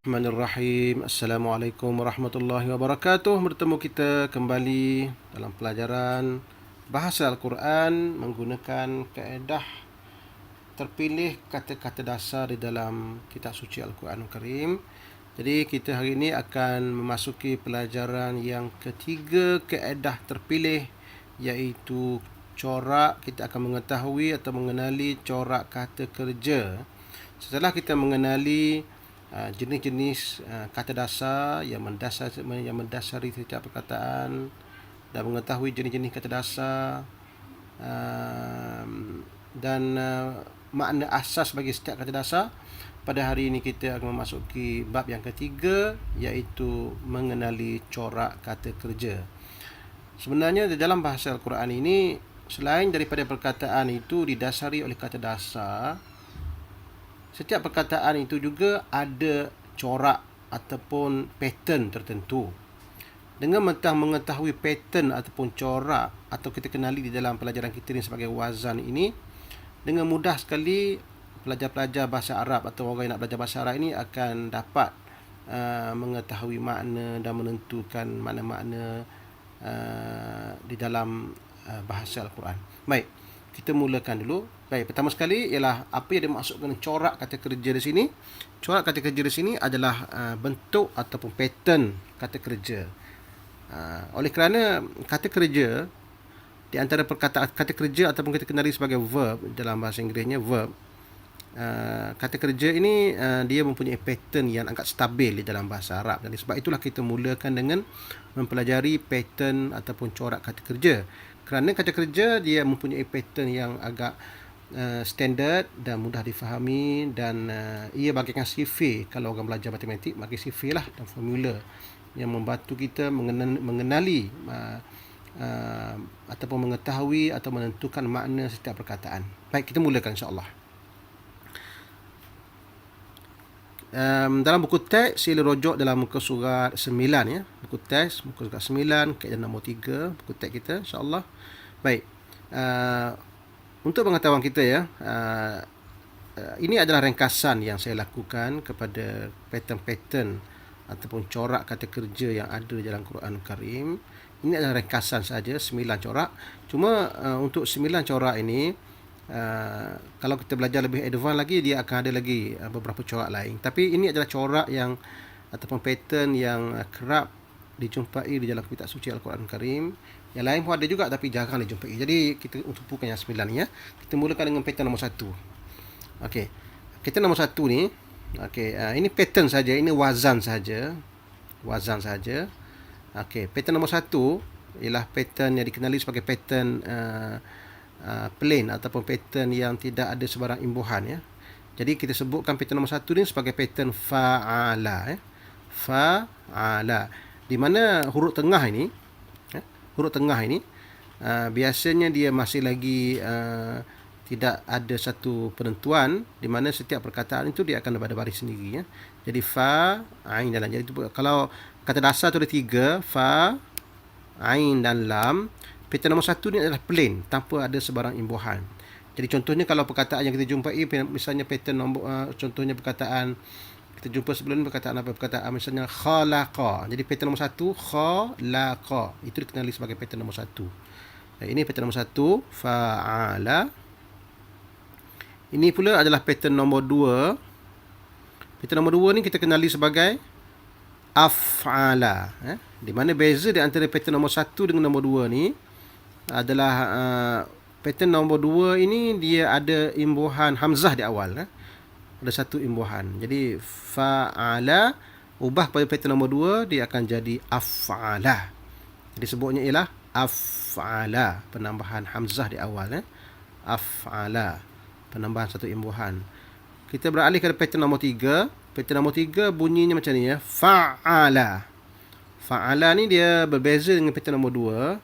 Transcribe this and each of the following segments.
Bismillahirrahmanirrahim. Assalamualaikum warahmatullahi wabarakatuh. Bertemu kita kembali dalam pelajaran bahasa Al-Quran menggunakan kaedah terpilih kata-kata dasar di dalam kitab suci Al-Quranul Karim. Jadi kita hari ini akan memasuki pelajaran yang ketiga kaedah terpilih, iaitu corak. Kita akan mengetahui atau mengenali corak kata kerja. Setelah kita mengenali jenis-jenis kata dasar yang mendasari setiap perkataan dan mengetahui jenis-jenis kata dasar dan makna asas bagi setiap kata dasar, pada hari ini kita akan memasuki bab yang ketiga, iaitu mengenali corak kata kerja. Sebenarnya di dalam bahasa Al-Quran ini, selain daripada perkataan itu didasari oleh kata dasar, setiap perkataan itu juga ada corak ataupun pattern tertentu. Dengan mengetahui pattern ataupun corak, atau kita kenali di dalam pelajaran kita ini sebagai wazan ini, dengan mudah sekali pelajar-pelajar bahasa Arab atau orang yang nak belajar bahasa Arab ini akan dapat mengetahui makna dan menentukan makna-makna di dalam bahasa Al-Quran. Baik, kita mulakan dulu. Baik, pertama sekali ialah apa yang dimaksud dengan corak kata kerja di sini. Corak kata kerja di sini adalah bentuk ataupun pattern kata kerja. Oleh kerana kata kerja, di antara perkataan kata kerja ataupun kita kenali sebagai verb dalam bahasa Inggerisnya verb, kata kerja ini dia mempunyai pattern yang agak stabil di dalam bahasa Arab. Dan sebab itulah kita mulakan dengan mempelajari pattern ataupun corak kata kerja. Kerana kata kerja dia mempunyai pattern yang agak standard dan mudah difahami, dan ia bagaikan CV. Kalau orang belajar matematik, bagi CV lah, dan formula yang membantu kita mengenali ataupun mengetahui atau menentukan makna setiap perkataan. Baik, kita mulakan insya-Allah. Dalam buku teks, sila rujuk dalam muka surat 9 ya. Buku teks muka surat 9, kaedah nombor 3 buku teks kita insya-Allah. Baik. Untuk pengetahuan kita ya, ini adalah ringkasan yang saya lakukan kepada pattern-pattern ataupun corak kata kerja yang ada dalam Quran Karim. Ini adalah ringkasan saja, 9 corak. Cuma untuk 9 corak ini, kalau kita belajar lebih advance lagi, dia akan ada lagi beberapa corak lain. Tapi ini adalah corak yang ataupun pattern yang kerap dijumpai di dalam kitab suci Al-Quran Karim. Yang lain pun ada juga tapi jarang dijumpai. Jadi kita tumpukan yang 9 ni ya. Kita mulakan dengan pattern nombor 1. Okey. Pattern nombor 1 ni, okey, ini pattern saja, ini wazan saja. Wazan saja. Okey, pattern nombor 1 ialah pattern yang dikenali sebagai pattern plain ataupun pattern yang tidak ada sebarang imbuhan ya. Jadi kita sebutkan pattern nombor 1 ni sebagai pattern fa'ala ya. Fa'ala. Di mana huruf tengah ini biasanya dia masih lagi tidak ada satu penentuan, di mana setiap perkataan itu dia akan ada baris sendiri ya. Jadi fa, ain dan lam. Jadi kalau kata dasar tu ada 3, fa, ain dan lam. Pattern nombor 1 ni adalah plain, tanpa ada sebarang imbuhan. Jadi contohnya kalau perkataan yang kita jumpai, misalnya pattern nombor contohnya perkataan kita jumpa sebelum ni, perkataan apa? Perkataan misalnya khalaqa. Jadi pattern nombor 1 khalaqa. Itu dikenali sebagai pattern nombor 1. Ini pattern nombor 1 fa'ala. Ini pula adalah pattern nombor 2. Pattern nombor 2 ni kita kenali sebagai af'ala. Di mana beza di antara pattern nombor 1 dengan nombor 2 ni adalah pattern nombor 2 ini dia ada imbuhan hamzah di awal. Ada satu imbuhan. Jadi fa'ala ubah pada pattern nombor 2, dia akan jadi af'ala. Jadi sebutnya ialah af'ala, penambahan hamzah di awal. Af'ala, penambahan satu imbuhan. Kita beralih ke pattern nombor 3. Pattern nombor 3 bunyinya macam ni ya. Fa'ala. Fa'ala ni dia berbeza dengan pattern nombor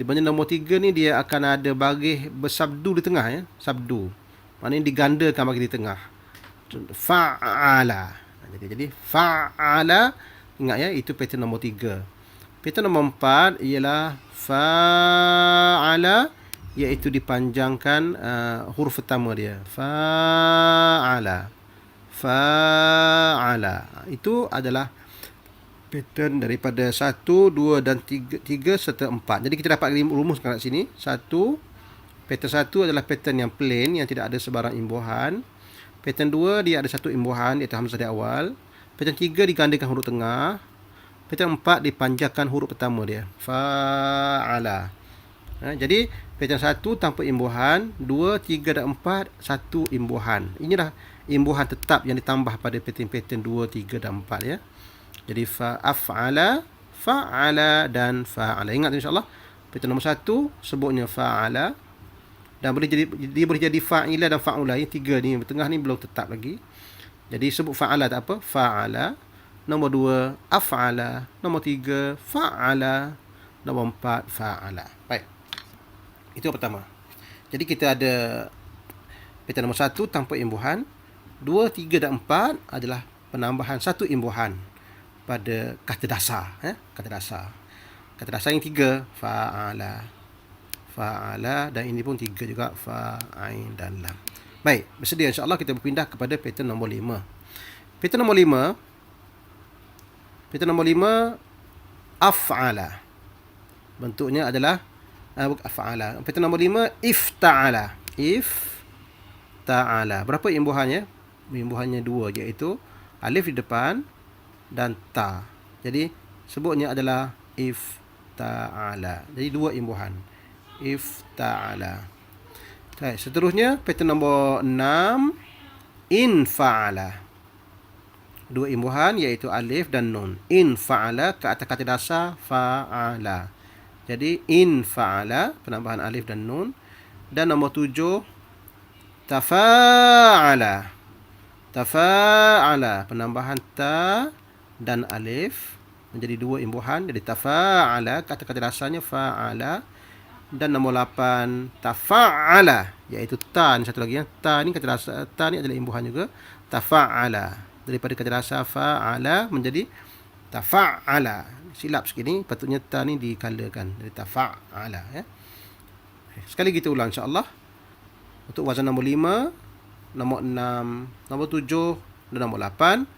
2. Di mana nombor 3 ni dia akan ada baris bersabdu di tengah ya. Sabdu. Maknanya digandakan bagi di tengah. Fa'ala. Jadi fa'ala, ingat ya, itu pattern nombor 3. Pattern nombor 4 ialah fa'ala, iaitu dipanjangkan huruf pertama dia. Fa'ala. fa'ala. Itu adalah pattern daripada 1, 2 dan 3 serta 4. Jadi kita dapat rumus kat sini. Pattern 1 adalah pattern yang plain, yang tidak ada sebarang imbuhan. Pattern 2 dia ada satu imbuhan iaitu hamzah di awal. Pattern 3 digandakan huruf tengah. Pattern 4 dipanjangkan huruf pertama dia. Fa'ala. Jadi pattern 1 tanpa imbuhan, 2, 3 dan 4 satu imbuhan. Inilah imbuhan tetap yang ditambah pada pattern 2, 3 dan 4 ya. Jadi fa'af'ala, fa'ala dan fa'ala. Ingat insya-Allah. Pattern nombor 1 sebutnya fa'ala dan dia boleh jadi fa'ila dan fa'ula. Yang tiga ni tengah ni belum tetap lagi. Jadi sebut fa'ala tak apa, fa'ala. Nombor 2 af'ala, nombor 3 fa'ala, nombor 4 fa'ala. Baik. Itu yang pertama. Jadi kita ada pattern nombor 1 tanpa imbuhan, 2, 3 dan 4 adalah penambahan satu imbuhan pada kata dasar, kata dasar. Kata dasar yang 3 fa'ala, fa'ala, dan ini pun 3 juga fa'ain dan lam. Baik, bersedia insya-Allah kita berpindah kepada pattern nombor 5. Pattern nombor 5 af'ala. Bentuknya adalah af'ala. Pattern nombor 5 ifta'ala. Ifta'ala. Berapa imbuhannya? Imbuhannya 2 iaitu alif di depan dan ta. Jadi sebutnya adalah ifta'ala. Jadi 2 imbuhan. Ifta'ala. Baik, seterusnya pattern nombor 6 infa'ala. 2 imbuhan iaitu alif dan nun. Infa'ala ke atas kata dasar fa'ala. Jadi infa'ala penambahan alif dan nun. Dan nombor 7 tafa'ala. Tafa'ala penambahan ta dan alif menjadi 2 imbuhan. Jadi tafa'ala kata dasarnya fa'ala. Dan nombor 8 tafa'ala iaitu ta ni satu lagi ya. Ta ni kata dasar, ta ni adalah imbuhan juga. Tafa'ala daripada kata dasar fa'ala menjadi tafa'ala. Silap sikit ni, patutnya ta ni dikalakan dari tafa'ala ya. Sekali kita ulang insya-Allah. Untuk wazan nombor 5, nombor 6, nombor 7 dan nombor 8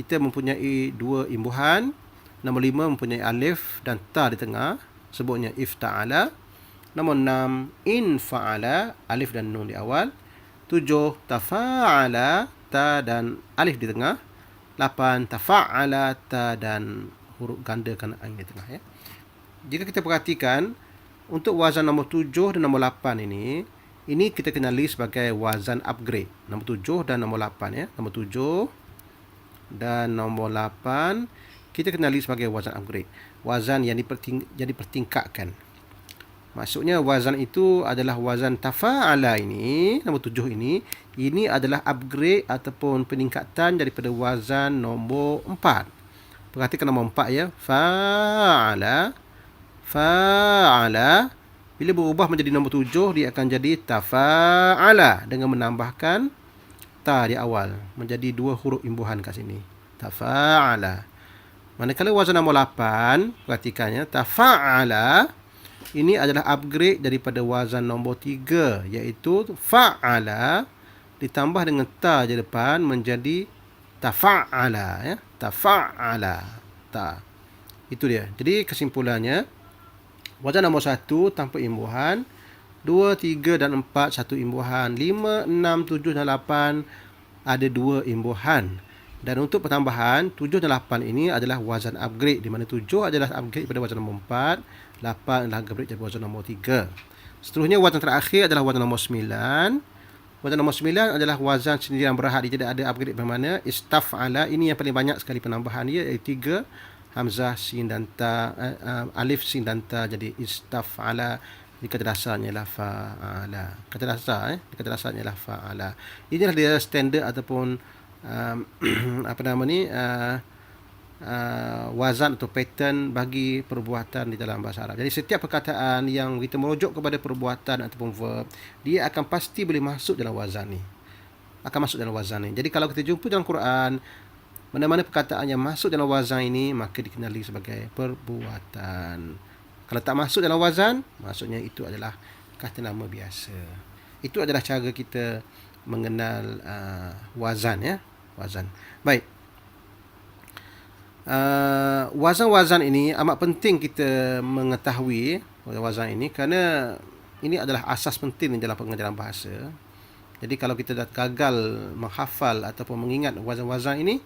kita mempunyai 2 imbuhan. Nombor 5 mempunyai alif dan ta di tengah, sebutnya ifta'ala. Nombor 6 infa'ala, alif dan nun di awal. 7 tafa'ala, ta dan alif di tengah. 8 tafa'ala, ta dan huruf ganda kan ain di tengah ya. Jika kita perhatikan untuk wazan nombor 7 dan nombor 8 ini kita kenali sebagai wazan upgrade. Nombor 7 dan nombor 8 ya. Nombor 7 dan nombor 8 kita kenali sebagai wazan upgrade. Wazan yang dipertingkatkan. Maksudnya wazan itu adalah wazan tafa'ala ini, nombor 7 ini adalah upgrade ataupun peningkatan daripada wazan nombor 4. Perhatikan nombor 4 ya. Fa'ala. Fa'ala. Bila berubah menjadi nombor 7, dia akan jadi tafa'ala dengan menambahkan ta di awal. Menjadi 2 huruf imbuhan kat sini. Tafa'ala. Manakala wazan nombor 8, perhatikannya, tafa'ala. Ini adalah upgrade daripada wazan nombor 3, iaitu fa'ala ditambah dengan ta di depan menjadi tafa'ala ya. Tafa'ala. Ta. Itu dia. Jadi kesimpulannya wazan nombor 1 tanpa imbuhan, 2, 3 dan 4 satu imbuhan, 5, 6, 7 dan 8 ada 2 imbuhan. Dan untuk pertambahan 7 dan 8 ini adalah wazan upgrade, di mana 7 adalah upgrade pada wazan nombor 4, 8 adalah upgrade daripada wazan nombor 3. Seterusnya wazan terakhir adalah wazan nombor 9. Wazan nombor 9 adalah wazan sendirian berhad, dia tidak ada upgrade bermakna istaf'ala. Ini yang paling banyak sekali penambahan dia, iaitu 3 hamzah sin dan ta, alif sin dan ta jadi istaf'ala. Di kata dasarnya ialah fa'ala. Kata dasar kata dasarnya ialah fa'ala. Inilah dia standard ataupun wazan atau pattern bagi perbuatan di dalam bahasa Arab. Jadi setiap perkataan yang kita merujuk kepada perbuatan ataupun verb, dia akan pasti boleh masuk dalam wazan ni. Akan masuk dalam wazan ni. Jadi kalau kita jumpa dalam Quran, mana-mana perkataan yang masuk dalam wazan ini, maka dikenali sebagai perbuatan. Kalau tak masuk dalam wazan, maksudnya itu adalah kata nama biasa. Itu adalah cara kita mengenal wazan ya. wazan. Baik. Wazan-wazan ini amat penting kita mengetahui wazan ini kerana ini adalah asas penting dalam pengajaran bahasa. Jadi kalau kita dah gagal menghafal ataupun mengingat wazan-wazan ini,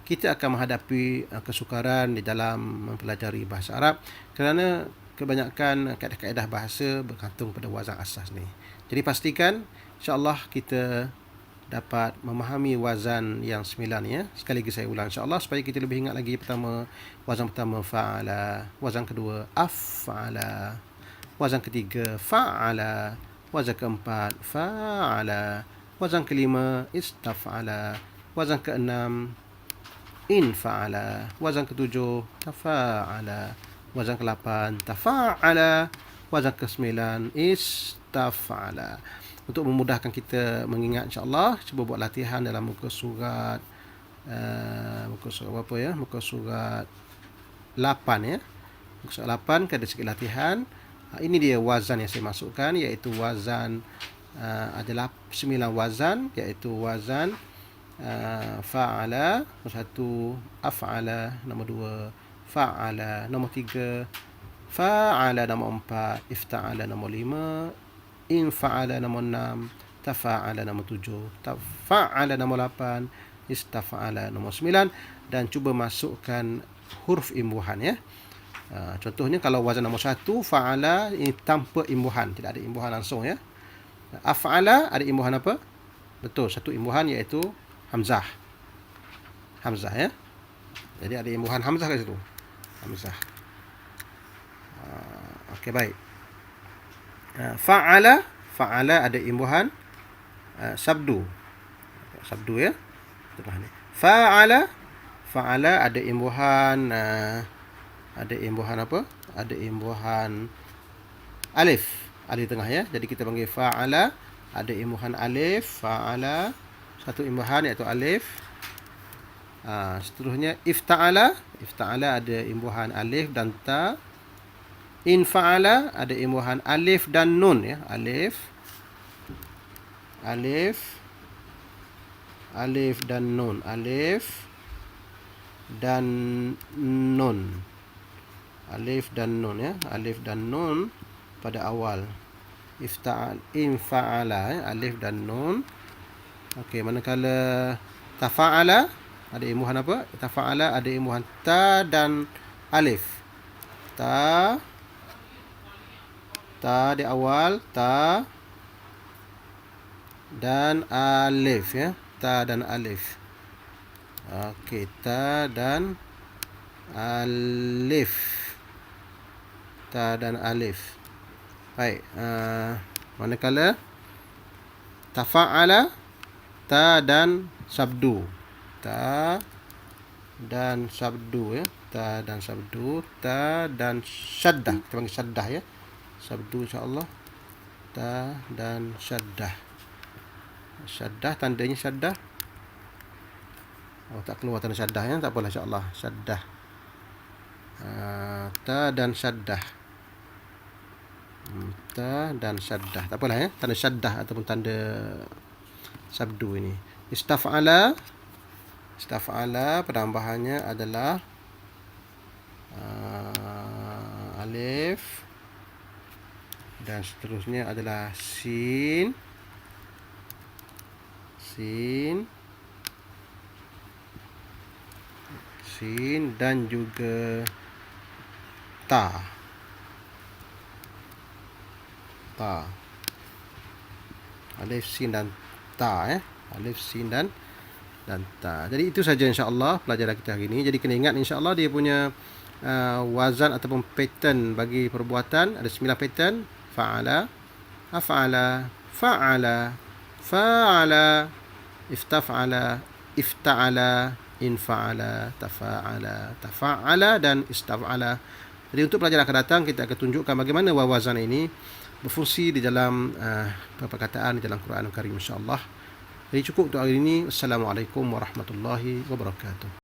kita akan menghadapi kesukaran di dalam mempelajari bahasa Arab kerana kebanyakan kaedah-kaedah bahasa bergantung pada wazan asas ni. Jadi pastikan insya-Allah kita dapat memahami wazan yang 9 ya. Sekali lagi saya ulang insya-Allah supaya kita lebih ingat lagi. Wazan pertama fa'ala, wazan kedua af'ala, wazan ketiga fa'ala, wazan keempat fa'ala, wazan kelima istaf'ala, wazan keenam infa'ala, wazan ketujuh tafa'ala, wazan ke-8 tafa'ala, wazan ke-9 istaf'ala. Untuk memudahkan kita mengingat insya-Allah, cuba buat latihan dalam muka surat berapa ya? Muka surat 8 ya. Muka surat 8 ada sikit latihan. Ini dia wazan yang saya masukkan, iaitu wazan adalah 9 wazan, iaitu wazan fa'ala, nombor 1 af'ala, nombor 2 fa'ala, nombor 3 fa'ala, nombor 4 ifta'ala, nombor 5 infa'ala, nombor 6 tafa'ala, nombor 7 tafa'ala, nombor 8 istafa'ala, nombor 9, dan cuba masukkan huruf imbuhan ya. Contohnya kalau wazan nombor 1 fa'ala ini tanpa imbuhan, tidak ada imbuhan langsung ya. Af'ala ada imbuhan apa? Betul, satu imbuhan iaitu hamzah. Hamzah ya. Jadi ada imbuhan hamzah kat situ. Hamzah. Okey, baik. Fa'ala ada imbuhan sabdu. Sabdu ya. Fa'ala ada imbuhan apa? Ada imbuhan alif. Alif tengah ya. Jadi kita panggil fa'ala ada imbuhan alif, fa'ala satu imbuhan iaitu alif. Seterusnya ifta'ala ada imbuhan alif dan ta. Infa'ala ada imbuhan alif dan nun ya. Alif dan nun. Alif dan nun. Alif dan nun ya. Alif dan nun pada awal. Infa'ala ya. Alif dan nun. Okey, manakala tafa'ala ada imbuhan apa? Tafa'ala ada imbuhan ta dan alif. Ta di awal, ta dan alif ya. Ta dan alif. Okey, ta dan alif. Ta dan alif. Baik, manakala tafa'ala ta dan sabdu. Ta dan sabdu ya. Ta dan sabdu, ta dan syaddah. Kita panggil syaddah ya. Sabdu insya-Allah. Ta dan syaddah. Syaddah, tandanya syaddah. Tak keluar tanda syaddah ya. Tak apalah insya-Allah. Syaddah. Ta dan syaddah. Ta dan syaddah. Tak apalah ya. Tanda syaddah ataupun tanda sabdu ini. Istaf'ala penambahannya adalah alif dan seterusnya adalah sin dan juga ta. Alif, sin dan ta ya. Alif, sin dan ta. Jadi itu saja insya-Allah pelajaran kita hari ini. Jadi kena ingat insya-Allah dia punya wazan ataupun pattern bagi perbuatan ada 9 pattern. Fa'ala, af'ala, fa'ala, fa'ala, iftaf'ala, ifta'ala, infa'ala, tafa'ala, tafa'ala dan istaf'ala. Jadi untuk pelajaran akan datang kita akan tunjukkan bagaimana wazan ini berfungsi di dalam perkataan di dalam Quran Al-Karim insya-Allah. Jadi cukup untuk hari ini. Assalamualaikum warahmatullahi wabarakatuh.